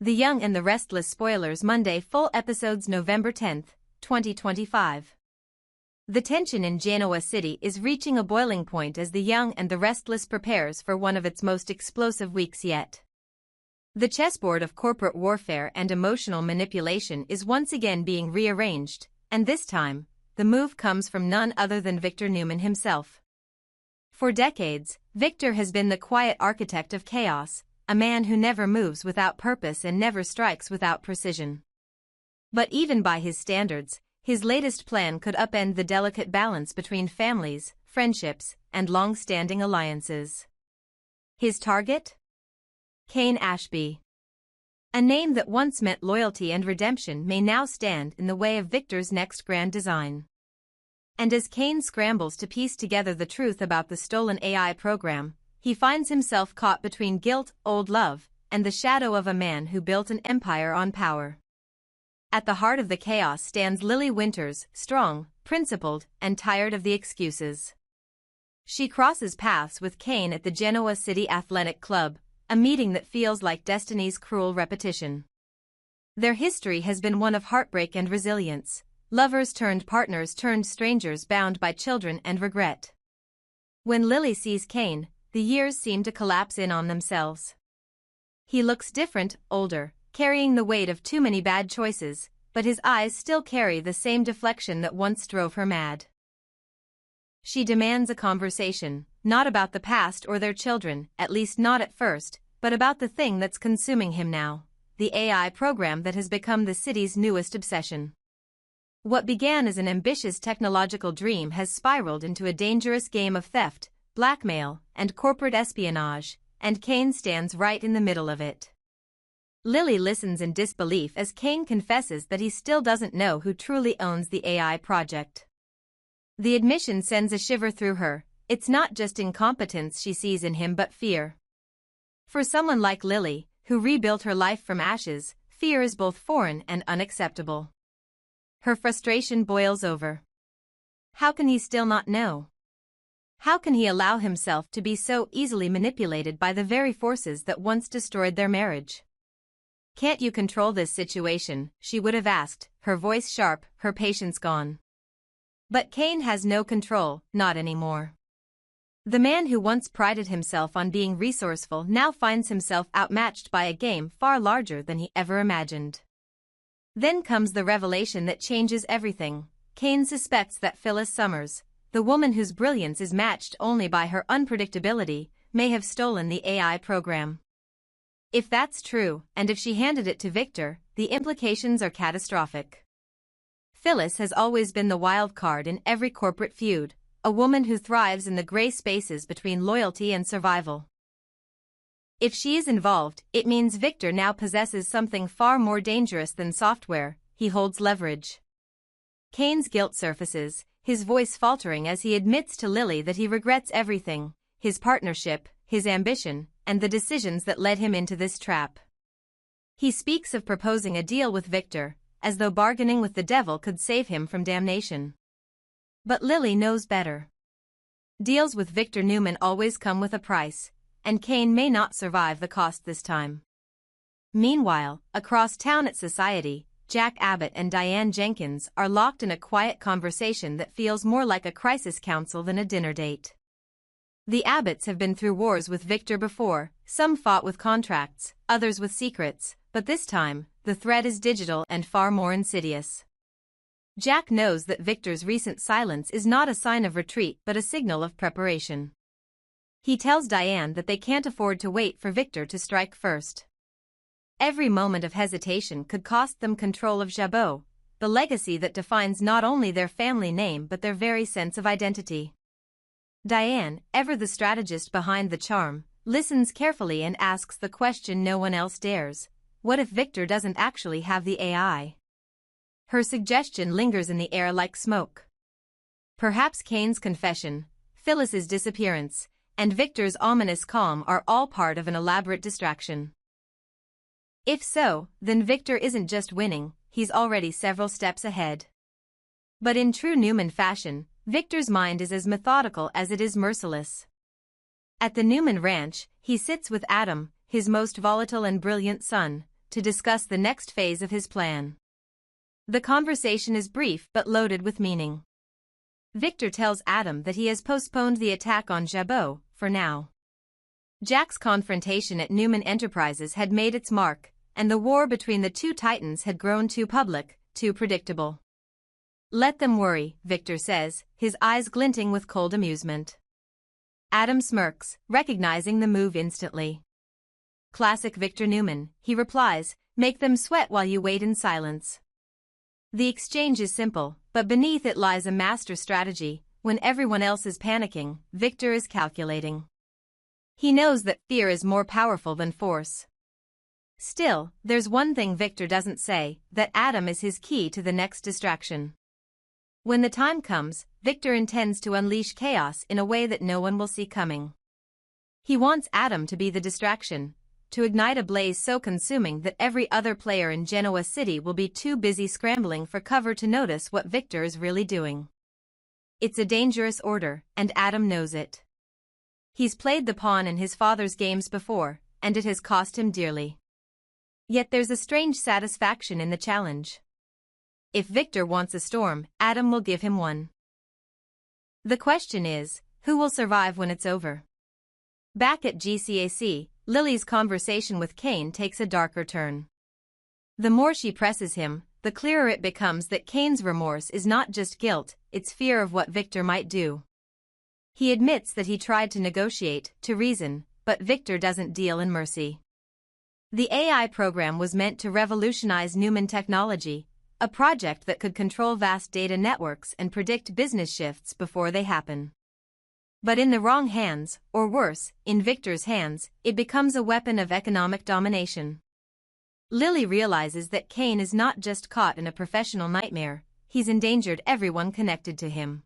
The Young and the Restless spoilers Monday full episodes November 10, 2025. The tension in Genoa City is reaching a boiling point as The Young and the Restless prepares for one of its most explosive weeks yet. The chessboard of corporate warfare and emotional manipulation is once again being rearranged, and this time, the move comes from none other than Victor Newman himself. For decades, Victor has been the quiet architect of chaos, a man who never moves without purpose and never strikes without precision. But even by his standards, his latest plan could upend the delicate balance between families, friendships, and long-standing alliances. His target? Cain Ashby. A name that once meant loyalty and redemption may now stand in the way of Victor's next grand design. And as Cain scrambles to piece together the truth about the stolen AI program, he finds himself caught between guilt, old love, and the shadow of a man who built an empire on power. At the heart of the chaos stands Lily Winters, strong, principled, and tired of the excuses. She crosses paths with Cain at the Genoa City Athletic Club, a meeting that feels like destiny's cruel repetition. Their history has been one of heartbreak and resilience, lovers turned partners turned strangers bound by children and regret. When Lily sees Cain, the years seem to collapse in on themselves. He looks different, older, carrying the weight of too many bad choices, but his eyes still carry the same deflection that once drove her mad. She demands a conversation, not about the past or their children, at least not at first, but about the thing that's consuming him now, the AI program that has become the city's newest obsession. What began as an ambitious technological dream has spiraled into a dangerous game of theft, blackmail, and corporate espionage, and Cain stands right in the middle of it. Lily listens in disbelief as Cain confesses that he still doesn't know who truly owns the AI project. The admission sends a shiver through her. It's not just incompetence she sees in him but fear. For someone like Lily, who rebuilt her life from ashes, fear is both foreign and unacceptable. Her frustration boils over. How can he still not know? How can he allow himself to be so easily manipulated by the very forces that once destroyed their marriage? "Can't you control this situation?" she would have asked, her voice sharp, her patience gone. But Cain has no control, not anymore. The man who once prided himself on being resourceful now finds himself outmatched by a game far larger than he ever imagined. Then comes the revelation that changes everything. Cain suspects that Phyllis Summers, the woman whose brilliance is matched only by her unpredictability, may have stolen the AI program. If that's true, and if she handed it to Victor, the implications are catastrophic. Phyllis has always been the wild card in every corporate feud, a woman who thrives in the gray spaces between loyalty and survival. If she is involved, it means Victor now possesses something far more dangerous than software. He holds leverage. Cain's guilt surfaces, his voice faltering as he admits to Lily that he regrets everything, his partnership, his ambition, and the decisions that led him into this trap. He speaks of proposing a deal with Victor, as though bargaining with the devil could save him from damnation. But Lily knows better. Deals with Victor Newman always come with a price, and Cain may not survive the cost this time. Meanwhile, across town at Society, Jack Abbott and Diane Jenkins are locked in a quiet conversation that feels more like a crisis council than a dinner date. The Abbotts have been through wars with Victor before, some fought with contracts, others with secrets, but this time, the threat is digital and far more insidious. Jack knows that Victor's recent silence is not a sign of retreat but a signal of preparation. He tells Diane that they can't afford to wait for Victor to strike first. Every moment of hesitation could cost them control of Jabot, the legacy that defines not only their family name but their very sense of identity. Diane, ever the strategist behind the charm, listens carefully and asks the question no one else dares. What if Victor doesn't actually have the AI? Her suggestion lingers in the air like smoke. Perhaps Cain's confession, Phyllis's disappearance, and Victor's ominous calm are all part of an elaborate distraction. If so, then Victor isn't just winning, he's already several steps ahead. But in true Newman fashion, Victor's mind is as methodical as it is merciless. At the Newman Ranch, he sits with Adam, his most volatile and brilliant son, to discuss the next phase of his plan. The conversation is brief but loaded with meaning. Victor tells Adam that he has postponed the attack on Jabot, for now. Jack's confrontation at Newman Enterprises had made its mark, and the war between the two titans had grown too public, too predictable. Let them worry, Victor says, his eyes glinting with cold amusement. Adam smirks, recognizing the move instantly. Classic Victor Newman, he replies, make them sweat while you wait in silence. The exchange is simple, but beneath it lies a master strategy. When everyone else is panicking, Victor is calculating. He knows that fear is more powerful than force. Still, there's one thing Victor doesn't say, that Adam is his key to the next distraction. When the time comes, Victor intends to unleash chaos in a way that no one will see coming. He wants Adam to be the distraction, to ignite a blaze so consuming that every other player in Genoa City will be too busy scrambling for cover to notice what Victor is really doing. It's a dangerous order, and Adam knows it. He's played the pawn in his father's games before, and it has cost him dearly. Yet there's a strange satisfaction in the challenge. If Victor wants a storm, Adam will give him one. The question is, who will survive when it's over? Back at GCAC, Lily's conversation with Kane takes a darker turn. The more she presses him, the clearer it becomes that Kane's remorse is not just guilt, it's fear of what Victor might do. He admits that he tried to negotiate, to reason, but Victor doesn't deal in mercy. The AI program was meant to revolutionize Newman technology, a project that could control vast data networks and predict business shifts before they happen. But in the wrong hands, or worse, in Victor's hands, it becomes a weapon of economic domination. Lily realizes that Kane is not just caught in a professional nightmare, he's endangered everyone connected to him.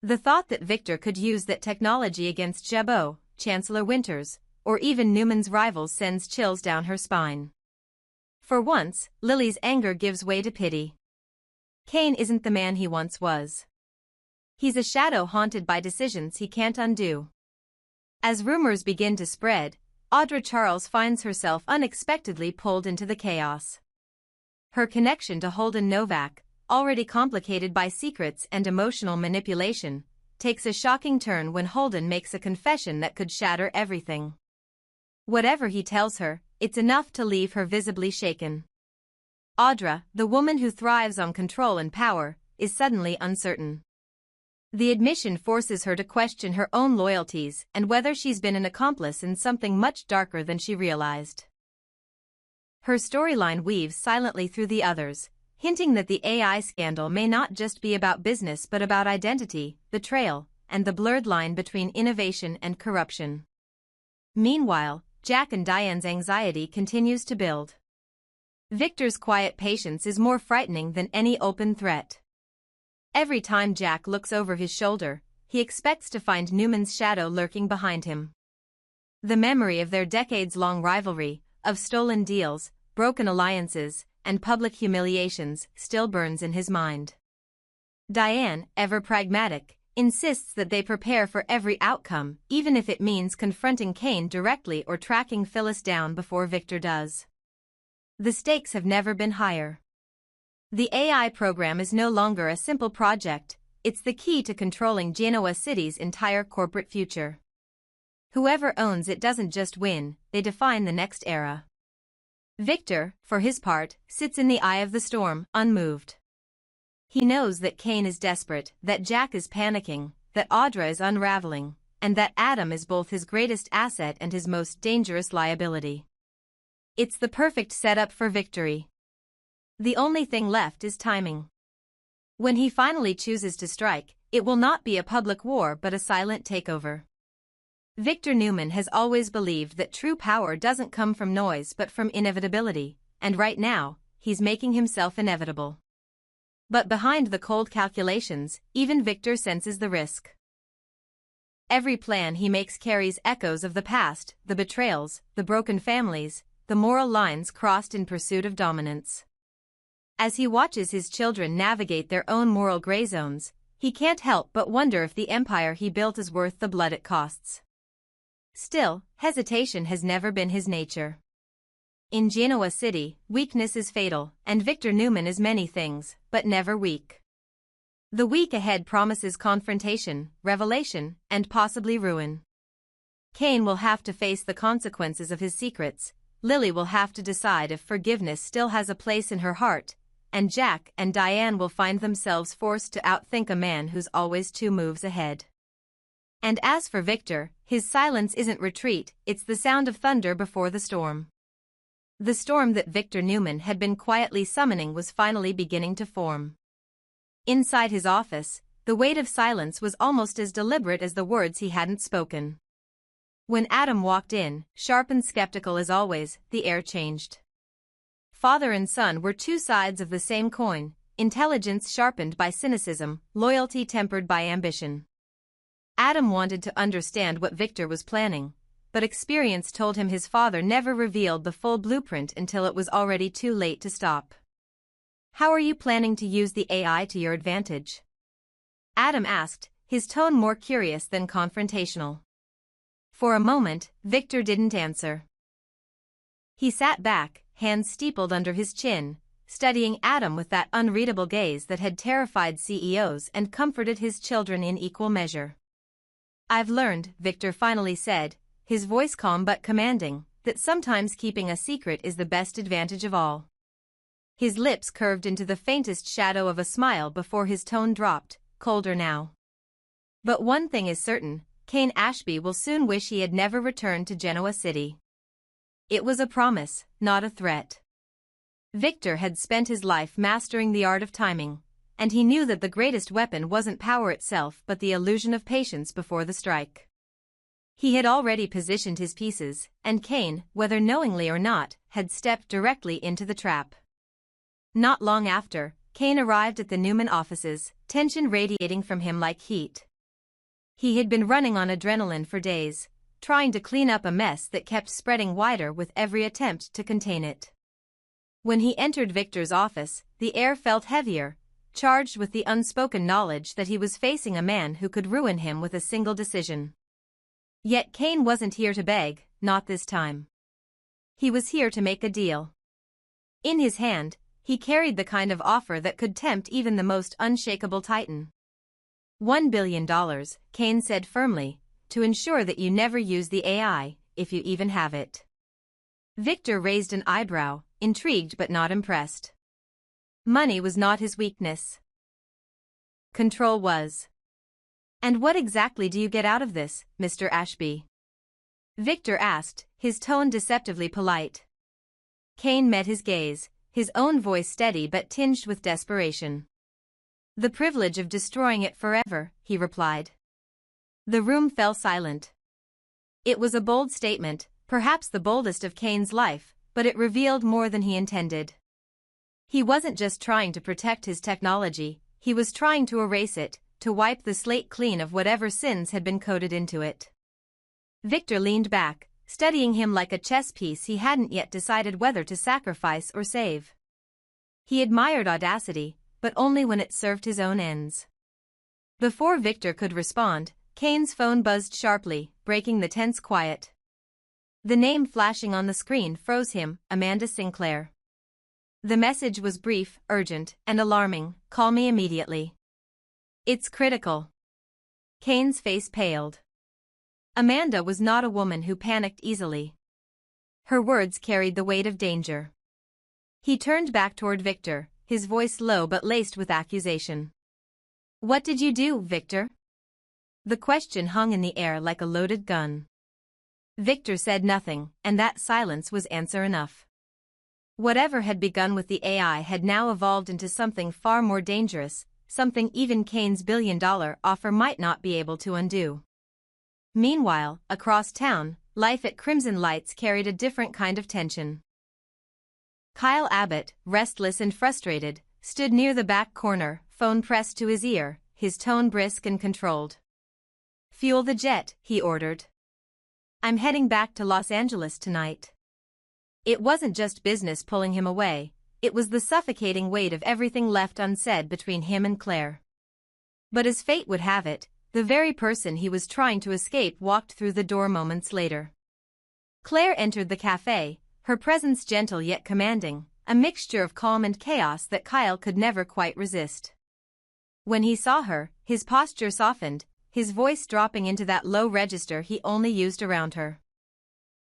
The thought that Victor could use that technology against Jabot, Chancellor Winters, or even Newman's rivals sends chills down her spine. For once, Lily's anger gives way to pity. Kane isn't the man he once was. He's a shadow haunted by decisions he can't undo. As rumors begin to spread, Audra Charles finds herself unexpectedly pulled into the chaos. Her connection to Holden Novak, already complicated by secrets and emotional manipulation, takes a shocking turn when Holden makes a confession that could shatter everything. Whatever he tells her, it's enough to leave her visibly shaken. Audra, the woman who thrives on control and power, is suddenly uncertain. The admission forces her to question her own loyalties and whether she's been an accomplice in something much darker than she realized. Her storyline weaves silently through the others, hinting that the AI scandal may not just be about business but about identity, betrayal, and the blurred line between innovation and corruption. Meanwhile, Jack and Diane's anxiety continues to build. Victor's quiet patience is more frightening than any open threat. Every time Jack looks over his shoulder, he expects to find Newman's shadow lurking behind him. The memory of their decades-long rivalry, of stolen deals, broken alliances, and public humiliations still burns in his mind. Diane, ever pragmatic, insists that they prepare for every outcome, even if it means confronting Kane directly or tracking Phyllis down before Victor does. The stakes have never been higher. The AI program is no longer a simple project, it's the key to controlling Genoa City's entire corporate future. Whoever owns it doesn't just win, they define the next era. Victor, for his part, sits in the eye of the storm, unmoved. He knows that Kane is desperate, that Jack is panicking, that Audra is unraveling, and that Adam is both his greatest asset and his most dangerous liability. It's the perfect setup for victory. The only thing left is timing. When he finally chooses to strike, it will not be a public war but a silent takeover. Victor Newman has always believed that true power doesn't come from noise but from inevitability, and right now, he's making himself inevitable. But behind the cold calculations, even Victor senses the risk. Every plan he makes carries echoes of the past, the betrayals, the broken families, the moral lines crossed in pursuit of dominance. As he watches his children navigate their own moral gray zones, he can't help but wonder if the empire he built is worth the blood it costs. Still, hesitation has never been his nature. In Genoa City, weakness is fatal, and Victor Newman is many things, but never weak. The week ahead promises confrontation, revelation, and possibly ruin. Kane will have to face the consequences of his secrets, Lily will have to decide if forgiveness still has a place in her heart, and Jack and Diane will find themselves forced to outthink a man who's always 2 moves ahead. And as for Victor, his silence isn't retreat, it's the sound of thunder before the storm. The storm that Victor Newman had been quietly summoning was finally beginning to form. Inside his office, the weight of silence was almost as deliberate as the words he hadn't spoken. When Adam walked in, sharp and skeptical as always, the air changed. Father and son were 2 sides of the same coin, intelligence sharpened by cynicism, loyalty tempered by ambition. Adam wanted to understand what Victor was planning, but experience told him his father never revealed the full blueprint until it was already too late to stop. How are you planning to use the AI to your advantage? Adam asked, his tone more curious than confrontational. For a moment, Victor didn't answer. He sat back, hands steepled under his chin, studying Adam with that unreadable gaze that had terrified CEOs and comforted his children in equal measure. I've learned, Victor finally said, his voice calm but commanding, that sometimes keeping a secret is the best advantage of all. His lips curved into the faintest shadow of a smile before his tone dropped, colder now. But one thing is certain, Kane Ashby will soon wish he had never returned to Genoa City. It was a promise, not a threat. Victor had spent his life mastering the art of timing, and he knew that the greatest weapon wasn't power itself but the illusion of patience before the strike. He had already positioned his pieces, and Kane, whether knowingly or not, had stepped directly into the trap. Not long after, Kane arrived at the Newman offices, tension radiating from him like heat. He had been running on adrenaline for days, trying to clean up a mess that kept spreading wider with every attempt to contain it. When he entered Victor's office, the air felt heavier, charged with the unspoken knowledge that he was facing a man who could ruin him with a single decision. Yet Kane wasn't here to beg, not this time. He was here to make a deal. In his hand, he carried the kind of offer that could tempt even the most unshakable titan. $1 billion, Kane said firmly, to ensure that you never use the AI, if you even have it. Victor raised an eyebrow, intrigued but not impressed. Money was not his weakness. Control was. And what exactly do you get out of this, Mr. Ashby? Victor asked, his tone deceptively polite. Kane met his gaze, his own voice steady but tinged with desperation. The privilege of destroying it forever, he replied. The room fell silent. It was a bold statement, perhaps the boldest of Kane's life, but it revealed more than he intended. He wasn't just trying to protect his technology, he was trying to erase it, to wipe the slate clean of whatever sins had been coded into it. Victor leaned back, studying him like a chess piece he hadn't yet decided whether to sacrifice or save. He admired audacity, but only when it served his own ends. Before Victor could respond, Kane's phone buzzed sharply, breaking the tense quiet. The name flashing on the screen froze him, Amanda Sinclair. The message was brief, urgent, and alarming, call me immediately. It's critical. Kane's face paled. Amanda was not a woman who panicked easily. Her words carried the weight of danger. He turned back toward Victor, his voice low but laced with accusation. What did you do, Victor? The question hung in the air like a loaded gun. Victor said nothing, and that silence was answer enough. Whatever had begun with the AI had now evolved into something far more dangerous, something even Kane's billion-dollar offer might not be able to undo. Meanwhile, across town, life at Crimson Lights carried a different kind of tension. Kyle Abbott, restless and frustrated, stood near the back corner, phone pressed to his ear, his tone brisk and controlled. Fuel the jet, he ordered. I'm heading back to Los Angeles tonight. It wasn't just business pulling him away, it was the suffocating weight of everything left unsaid between him and Claire. But as fate would have it, the very person he was trying to escape walked through the door moments later. Claire entered the cafe, her presence gentle yet commanding, a mixture of calm and chaos that Kyle could never quite resist. When he saw her, his posture softened, his voice dropping into that low register he only used around her.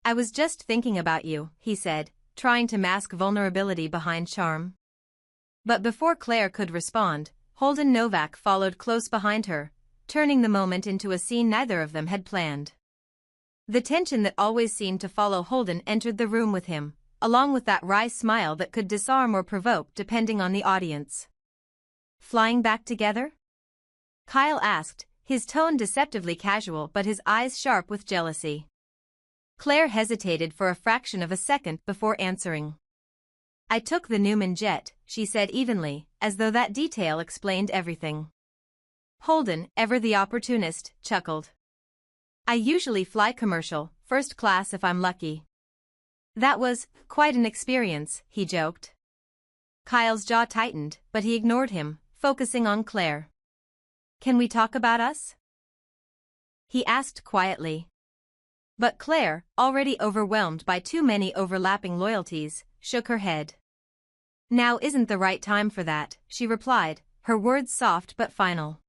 "I was just thinking about you," he said, trying to mask vulnerability behind charm. But before Claire could respond, Holden Novak followed close behind her, turning the moment into a scene neither of them had planned. The tension that always seemed to follow Holden entered the room with him, along with that wry smile that could disarm or provoke depending on the audience. "Flying back together?" Kyle asked, his tone deceptively casual but his eyes sharp with jealousy. Claire hesitated for a fraction of a second before answering. "I took the Newman jet," she said evenly, as though that detail explained everything. Holden, ever the opportunist, chuckled. "I usually fly commercial, first class if I'm lucky." "That was quite an experience," he joked. Kyle's jaw tightened, but he ignored him, focusing on Claire. "Can we talk about us?" he asked quietly. But Claire, already overwhelmed by too many overlapping loyalties, shook her head. "Now isn't the right time for that," she replied, her words soft but final.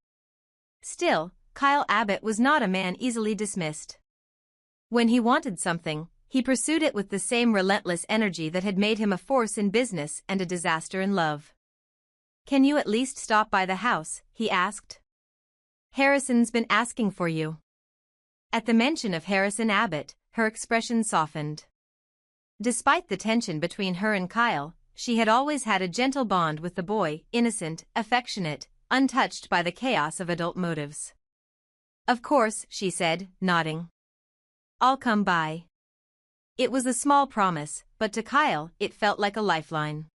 Still, Kyle Abbott was not a man easily dismissed. When he wanted something, he pursued it with the same relentless energy that had made him a force in business and a disaster in love. "Can you at least stop by the house?" he asked. "Harrison's been asking for you." At the mention of Harrison Abbott, her expression softened. Despite the tension between her and Kyle, she had always had a gentle bond with the boy, innocent, affectionate, untouched by the chaos of adult motives. "Of course," she said, nodding. "I'll come by." It was a small promise, but to Kyle, it felt like a lifeline.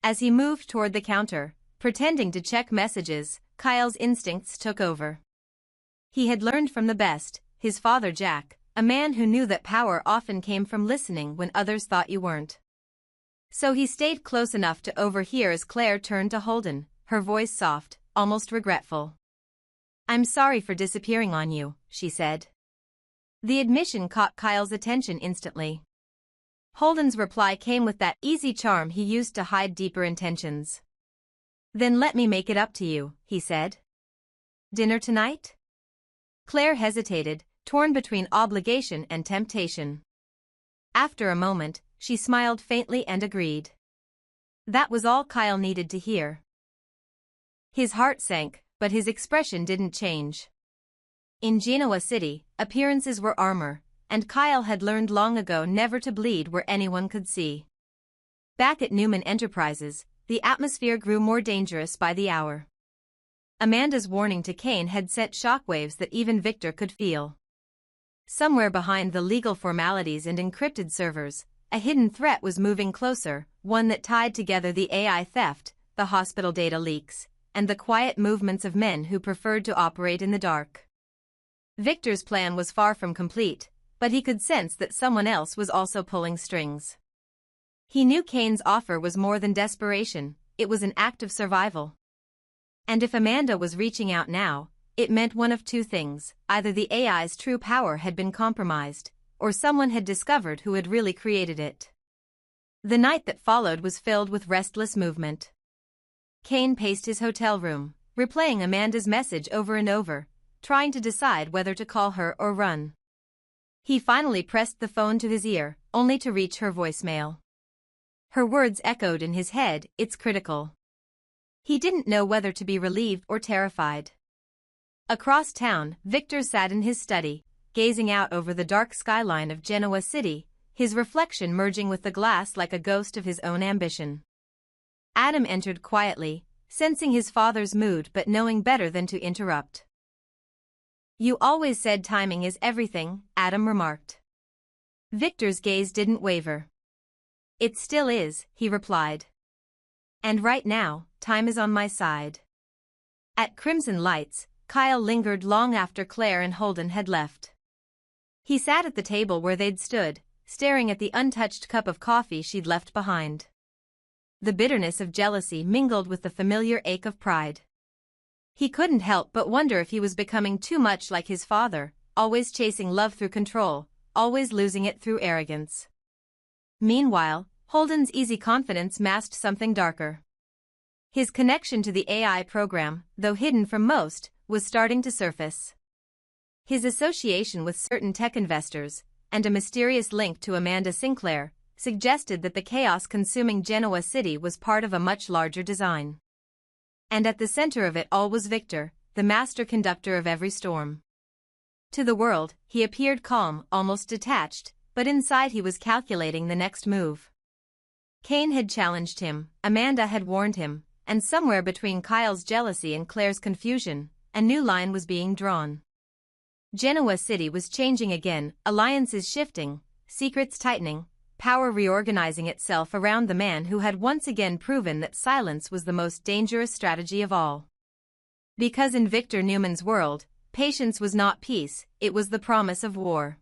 As he moved toward the counter, pretending to check messages, Kyle's instincts took over. He had learned from the best, his father Jack, a man who knew that power often came from listening when others thought you weren't. So he stayed close enough to overhear as Claire turned to Holden, her voice soft, almost regretful. "I'm sorry for disappearing on you," she said. The admission caught Kyle's attention instantly. Holden's reply came with that easy charm he used to hide deeper intentions. "Then let me make it up to you," he said. "Dinner tonight?" Claire hesitated, torn between obligation and temptation. After a moment, she smiled faintly and agreed. That was all Kyle needed to hear. His heart sank, but his expression didn't change. In Genoa City, appearances were armor, and Kyle had learned long ago never to bleed where anyone could see. Back at Newman Enterprises, the atmosphere grew more dangerous by the hour. Amanda's warning to Kane had sent shockwaves that even Victor could feel. Somewhere behind the legal formalities and encrypted servers, a hidden threat was moving closer, one that tied together the AI theft, the hospital data leaks, and the quiet movements of men who preferred to operate in the dark. Victor's plan was far from complete, but he could sense that someone else was also pulling strings. He knew Kane's offer was more than desperation, it was an act of survival. And if Amanda was reaching out now, it meant one of two things: either the AI's true power had been compromised, or someone had discovered who had really created it. The night that followed was filled with restless movement. Kane paced his hotel room, replaying Amanda's message over and over, trying to decide whether to call her or run. He finally pressed the phone to his ear, only to reach her voicemail. Her words echoed in his head, "It's critical." He didn't know whether to be relieved or terrified. Across town, Victor sat in his study, gazing out over the dark skyline of Genoa City, his reflection merging with the glass like a ghost of his own ambition. Adam entered quietly, sensing his father's mood but knowing better than to interrupt. "You always said timing is everything," Adam remarked. Victor's gaze didn't waver. "It still is," he replied. "And right now, time is on my side." At Crimson Lights, Kyle lingered long after Claire and Holden had left. He sat at the table where they'd stood, staring at the untouched cup of coffee she'd left behind. The bitterness of jealousy mingled with the familiar ache of pride. He couldn't help but wonder if he was becoming too much like his father, always chasing love through control, always losing it through arrogance. Meanwhile, Holden's easy confidence masked something darker. His connection to the AI program, though hidden from most, was starting to surface. His association with certain tech investors, and a mysterious link to Amanda Sinclair, suggested that the chaos-consuming Genoa City was part of a much larger design. And at the center of it all was Victor, the master conductor of every storm. To the world, he appeared calm, almost detached, but inside he was calculating the next move. Kane had challenged him, Amanda had warned him, and somewhere between Kyle's jealousy and Claire's confusion, a new line was being drawn. Genoa City was changing again, alliances shifting, secrets tightening, power reorganizing itself around the man who had once again proven that silence was the most dangerous strategy of all. Because in Victor Newman's world, patience was not peace, it was the promise of war.